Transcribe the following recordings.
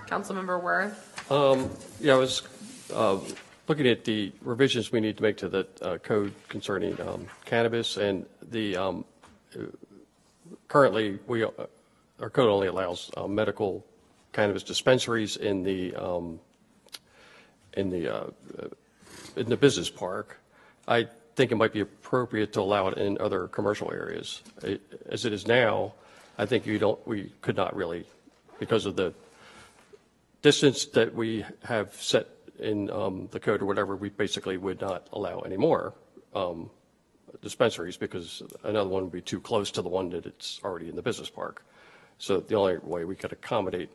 Councilmember Worth? Yeah, I was looking at the revisions we need to make to the code concerning cannabis, and the currently our code only allows medical cannabis dispensaries in the business park. I think it might be appropriate to allow it in other commercial areas. As it is now, I think we could not really, because of the distance that we have set in the code or whatever, we basically would not allow any more dispensaries, because another one would be too close to the one that it's already in the business park. So the only way we could accommodate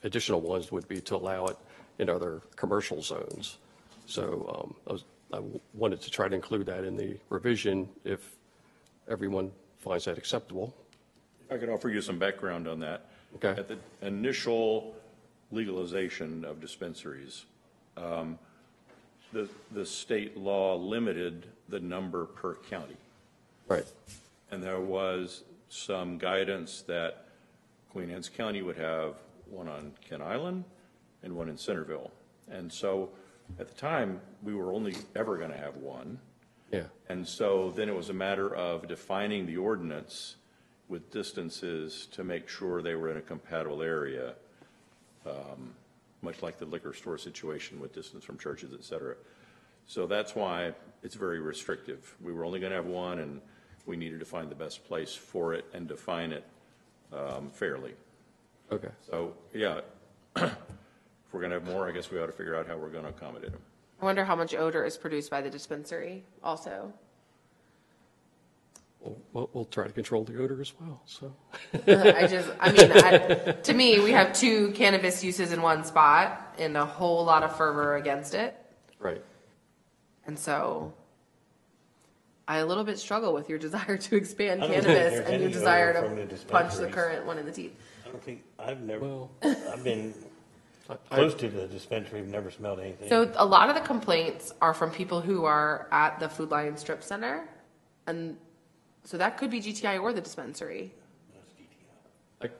additional ones would be to allow it in other commercial zones. So I wanted to try to include that in the revision if everyone finds that acceptable. I could offer you some background on that. Okay. At the initial legalization of dispensaries, the state law limited the number per county. Right. And there was some guidance that Queen Anne's County would have one on Kent Island and one in Centreville. And so at the time, we were only ever going to have one. Yeah. And so then it was a matter of defining the ordinance with distances to make sure they were in a compatible area, much like the liquor store situation with distance from churches, et cetera. So that's why it's very restrictive. We were only going to have one, and we needed to find the best place for it and define it fairly. Okay. So, yeah, if we're going to have more, I guess we ought to figure out how we're going to accommodate them. I wonder how much odor is produced by the dispensary also. We'll try to control the odor as well. So to me, we have two cannabis uses in one spot and a whole lot of fervor against it. Right. And so I a little bit struggle with your desire to expand cannabis and your desire to punch the current one in the teeth. I don't think, I've been close to the dispensary, I've never smelled anything. So a lot of the complaints are from people who are at the Food Lion Strip Center, and so that could be GTI or the dispensary. That's GTI.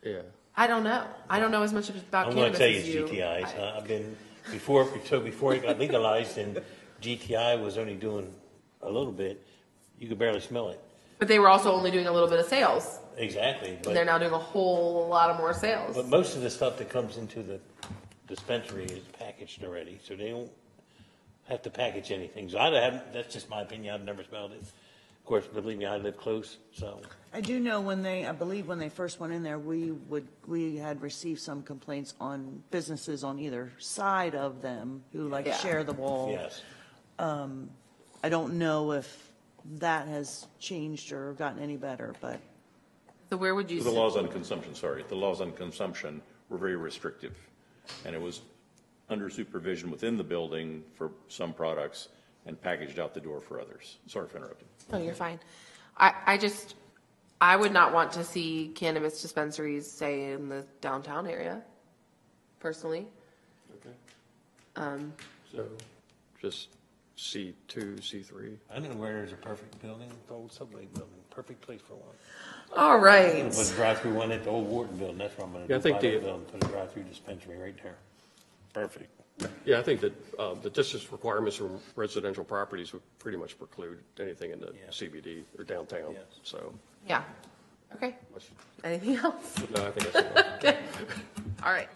Yeah. I don't know. I don't know as much about I'm cannabis going to as tell you. you it's GTI. I've been, before it got legalized and GTI was only doing a little bit, you could barely smell it. But they were also only doing a little bit of sales. Exactly. And they're now doing a whole lot of more sales. But most of the stuff that comes into the dispensary is packaged already, so they don't have to package anything. So that's just my opinion. I've never smelled it. Of course, believe me, I live close, so. I do know I believe when they first went in there, we had received some complaints on businesses on either side of them who share the wall. Yes. I don't know if that has changed or gotten any better, but. So where would you? The laws on consumption were very restrictive, and it was under supervision within the building for some products and packaged out the door for others. Sorry for interrupting. Oh, you're fine. I would not want to see cannabis dispensaries, say, in the downtown area, personally. Okay. So just C2, C3. I know where there's a perfect building, the old subway building, perfect place for one. All right. Put a drive-through one at the old Wharton building, that's where I'm going to do. Yeah, I think put a drive-through dispensary right there. Perfect. Yeah, I think that the distance requirements from residential properties would pretty much preclude anything in the CBD or downtown. Yes. So. Yeah. Okay. Anything else? No, I think that's Okay. All right.